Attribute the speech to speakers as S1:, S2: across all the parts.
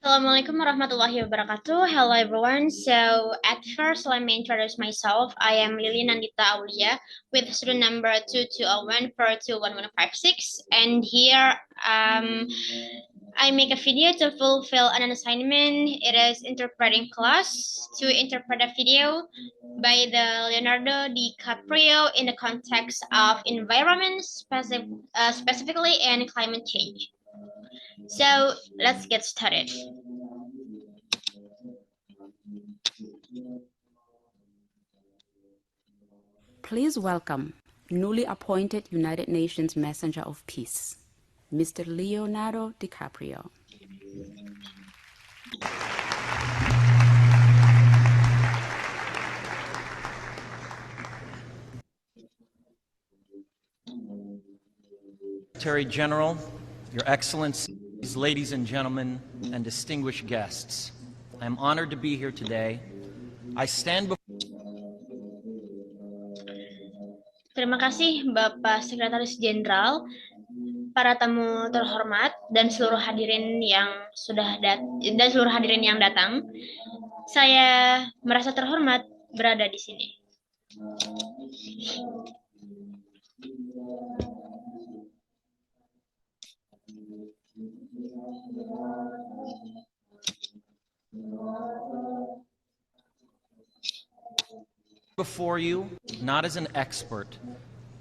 S1: Assalamualaikum warahmatullahi wabarakatuh. Hello everyone. So at first, let me introduce myself. I am Lili Nandita Aulia with student number 2201421156. And here I make a video to fulfill an assignment. It is interpreting class to interpret a video by the Leonardo DiCaprio in the context of environment, specifically and climate change. So let's get started.
S2: Please welcome newly appointed United Nations Messenger of Peace, Mr. Leonardo DiCaprio.
S3: Secretary General, Your Excellencies, ladies and gentlemen, and distinguished guests, I am honored to be here today. I stand before
S1: Terima kasih Bapak Sekretaris Jenderal, para tamu terhormat dan seluruh hadirin yang datang. Saya merasa terhormat berada di sini.
S3: before you not as an expert,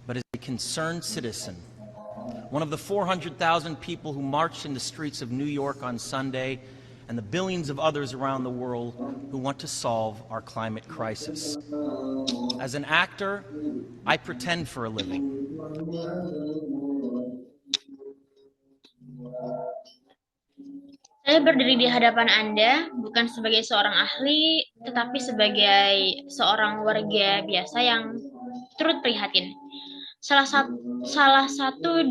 S3: but as a concerned citizen. One of the 400,000 people who marched in the streets of New York on Sunday, and the billions of others around the world who want to solve our climate crisis. As an actor, I pretend for a living.
S1: Saya berdiri di hadapan Anda bukan sebagai seorang ahli, tetapi sebagai seorang warga biasa yang turut prihatin. Salah satu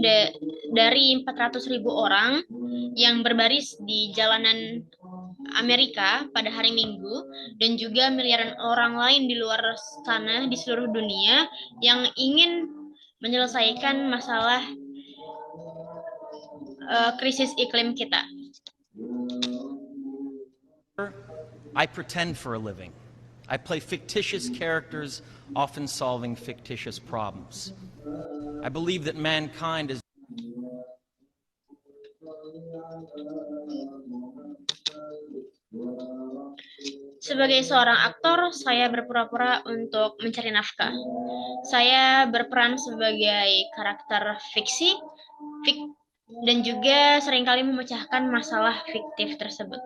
S1: dari 400.000 orang yang berbaris di jalanan Amerika pada hari Minggu, dan juga miliaran orang lain di luar sana di seluruh dunia yang ingin menyelesaikan masalah krisis iklim kita.
S3: I pretend for a living. I play fictitious characters, often solving fictitious problems. I believe that mankind is
S1: Sebagai seorang aktor, saya berpura-pura untuk mencari nafkah. Saya berperan sebagai karakter fiksi, dan juga seringkali memecahkan masalah fiktif tersebut.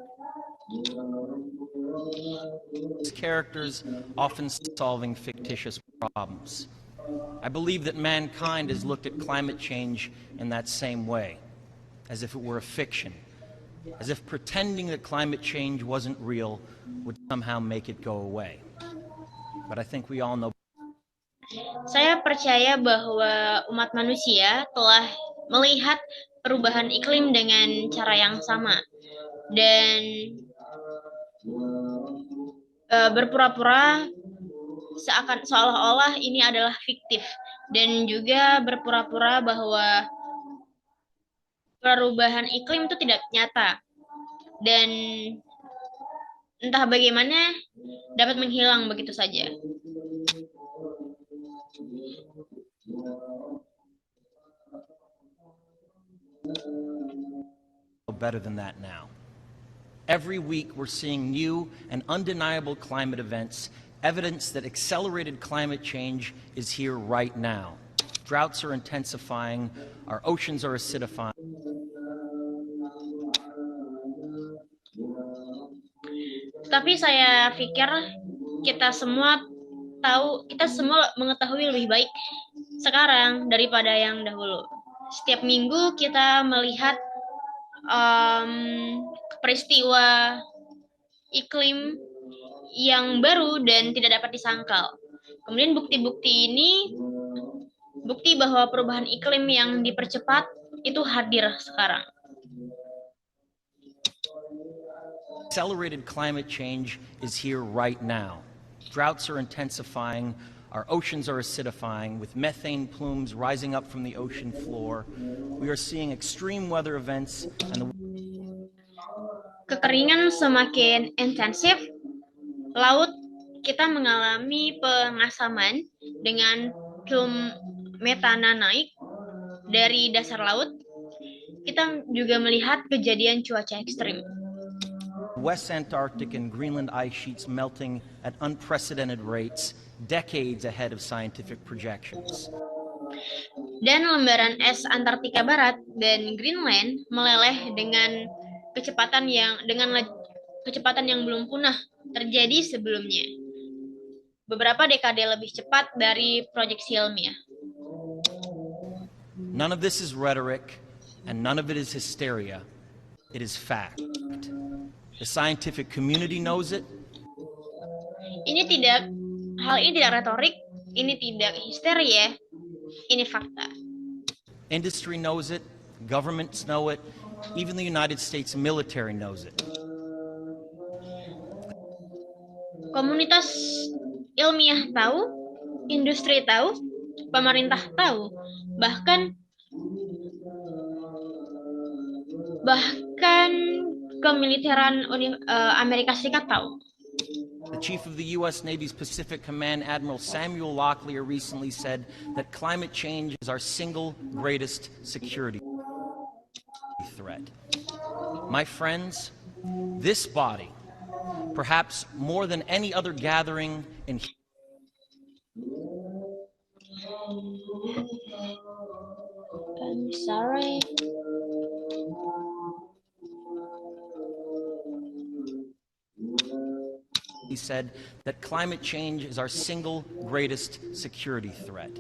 S3: characters, often solving fictitious problems. I believe that mankind has looked at climate change in that same way, as if it were a fiction, as if pretending that climate change wasn't real would somehow make it go away. But I think we all know.
S1: Saya percaya bahwa umat manusia telah melihat perubahan iklim dengan cara yang sama, dan berpura-pura seolah-olah ini adalah fiktif, dan juga berpura-pura bahwa perubahan iklim itu tidak nyata, dan entah bagaimana dapat menghilang begitu saja.
S3: Better than that now. Every week we're seeing new and undeniable climate events, evidence that accelerated climate change is here right now. Droughts are intensifying, our oceans are acidifying.
S1: Tapi saya pikir kita semua mengetahui lebih baik sekarang daripada yang dahulu. Setiap minggu kita melihat peristiwa iklim yang baru dan tidak dapat disangkal. Kemudian bukti-bukti ini, bukti bahwa perubahan iklim yang dipercepat itu hadir sekarang.
S3: Accelerated climate change is here right now. Droughts are intensifying, our oceans are acidifying, with methane plumes rising up from the ocean floor. We are seeing extreme weather events and
S1: kekeringan semakin intensif, laut kita mengalami pengasaman dengan cum metana naik dari dasar laut. Kita juga melihat kejadian cuaca ekstrim.
S3: West Antarctic and Greenland ice sheets melting at unprecedented rates, decades ahead of scientific projections.
S1: Dan lembaran es Antartika Barat dan Greenland meleleh dengan kecepatan yang belum pernah terjadi sebelumnya. Beberapa dekade lebih cepat dari proyeksi ilmiah.
S3: None of this is rhetoric, and none of it is hysteria. It is fact. The scientific community knows it.
S1: Hal ini tidak retorik, ini tidak histeria, ini fakta.
S3: Industry knows it, governments know it, even the United States military knows it.
S1: Komunitas ilmiah tahu, industri tahu, pemerintah tahu, bahkan kemiliteran Amerika Serikat tahu.
S3: The chief of the U.S. Navy's Pacific Command, Admiral Samuel Locklear, recently said that climate change is our single greatest security threat. My friends, this body, perhaps more than any other gathering in
S1: I'm sorry.
S3: He said that climate change is our single greatest security threat.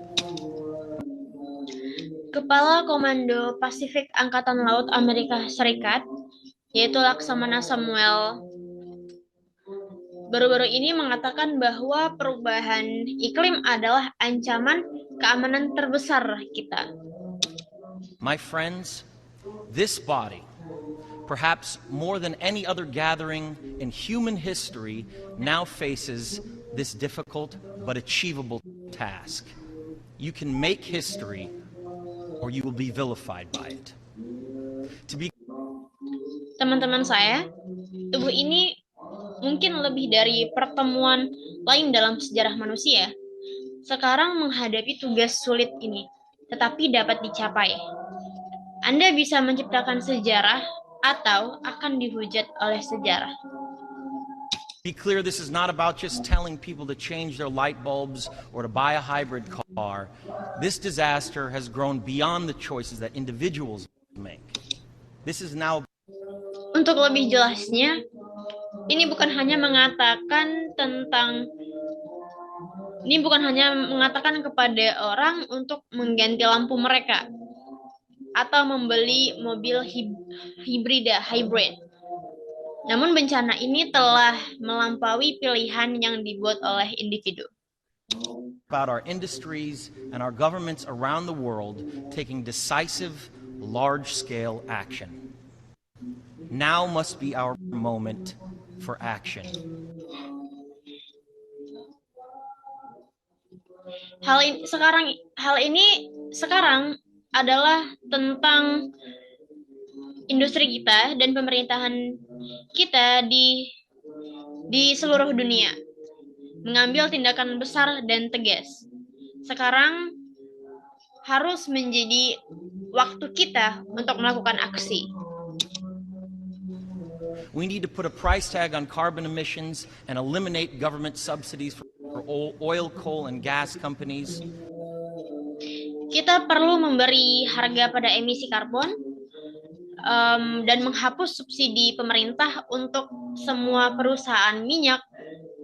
S1: Kepala Komando Pasifik Angkatan Laut Amerika Serikat, yaitu Laksamana Samuel, baru-baru ini mengatakan bahwa perubahan iklim adalah ancaman keamanan terbesar kita.
S3: My friends, this body, perhaps more than any other gathering in human history, now faces this difficult but achievable task. You can make history, or you will be vilified by it.
S1: Teman-teman saya, tubuh ini mungkin lebih dari pertemuan lain dalam sejarah manusia. Sekarang menghadapi tugas sulit ini, tetapi dapat dicapai. Anda bisa menciptakan sejarah atau akan dihujat oleh sejarah.
S3: Be clear, this is not about just telling people to change their light bulbs or to buy a hybrid car. This disaster has grown beyond the choices that individuals make. This is now.
S1: Untuk lebih jelasnya, ini bukan hanya mengatakan kepada orang untuk mengganti lampu mereka atau membeli mobil hybrid. Namun bencana ini telah melampaui pilihan yang dibuat oleh individu.
S3: About our industries and our governments around the world taking decisive, large-scale action. Now must be our moment for action.
S1: Hal ini sekarang adalah tentang industri kita dan pemerintahan kita di seluruh dunia mengambil tindakan besar dan tegas. Sekarang harus menjadi waktu kita untuk melakukan aksi.
S3: We need to put a price tag on carbon emissions and eliminate government subsidies for oil, coal, and gas companies.
S1: Kita perlu memberi harga pada emisi karbon dan menghapus subsidi pemerintah untuk semua perusahaan minyak,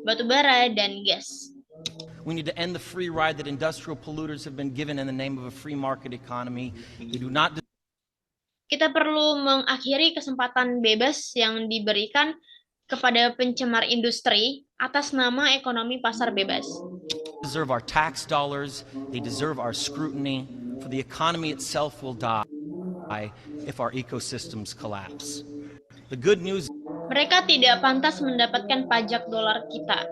S1: batu bara, dan gas.
S3: We need to end the free ride that industrial polluters have been given in the name of a free market economy.
S1: Kita perlu mengakhiri kesempatan bebas yang diberikan kepada pencemar industri atas nama ekonomi pasar bebas.
S3: Deserve our tax dollars, they deserve our scrutiny, for the economy itself will die if our ecosystems collapse. The good news.
S1: Mereka tidak pantas mendapatkan pajak dolar kita.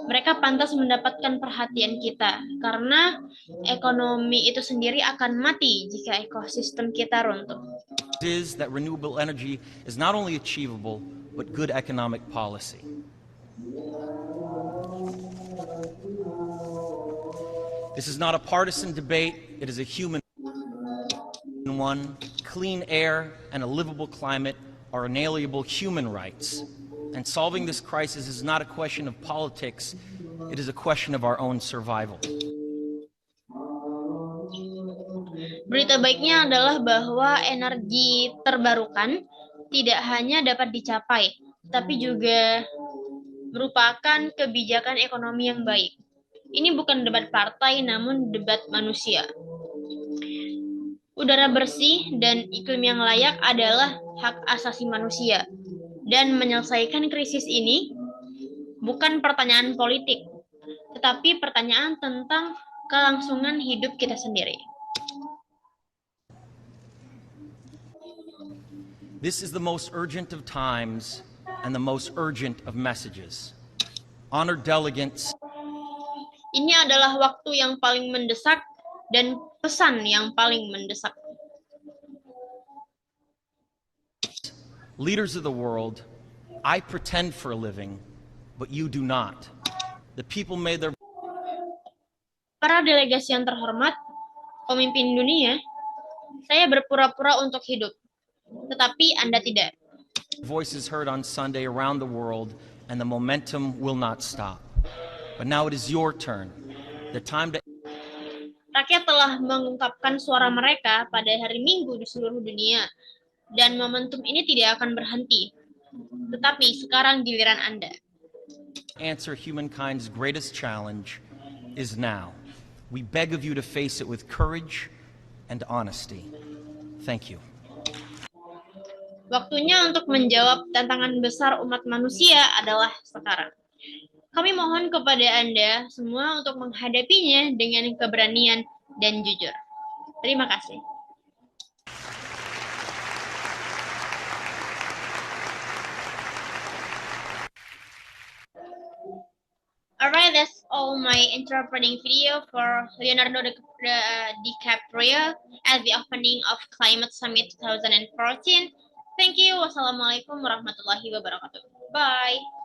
S1: Mereka pantas mendapatkan perhatian kita, karena ekonomi itu sendiri akan mati jika ekosistem kita runtuh.
S3: is that renewable energy is not only achievable, but good economic policy. This is not a partisan debate, it is a human one. Clean air and a livable climate are inalienable human rights. And solving this crisis is not a question of politics, it is a question of our own survival.
S1: Berita baiknya adalah bahwa energi terbarukan tidak hanya dapat dicapai, tapi juga merupakan kebijakan ekonomi yang baik. Ini bukan debat partai, namun debat manusia. Udara bersih dan iklim yang layak adalah hak asasi manusia. Dan menyelesaikan krisis ini bukan pertanyaan politik, tetapi pertanyaan tentang kelangsungan hidup kita sendiri.
S3: This is the most urgent of times and the most urgent of messages. Honored delegates,
S1: Ini adalah waktu yang paling mendesak dan pesan yang paling mendesak.
S3: leaders of the world, I pretend for a living, but you do not. The people made their
S1: Para delegasi yang terhormat, pemimpin dunia, saya berpura-pura untuk hidup, tetapi Anda tidak.
S3: voices heard on Sunday around the world, and the momentum will not stop. But now it is your turn. The time to
S1: Rakyat telah mengungkapkan suara mereka pada hari Minggu di seluruh dunia, dan momentum ini tidak akan berhenti. Tetapi sekarang giliran Anda.
S3: answer humankind's greatest challenge is now. We beg of you to face it with courage and honesty. Thank you.
S1: Waktunya untuk menjawab tantangan besar umat manusia adalah sekarang. Kami mohon kepada Anda semua untuk menghadapinya dengan keberanian dan jujur. Terima kasih. Alright, that's all my interpreting video for Leonardo DiCaprio at the opening of Climate Summit 2014. Thank you. Wassalamualaikum warahmatullahi wabarakatuh. Bye.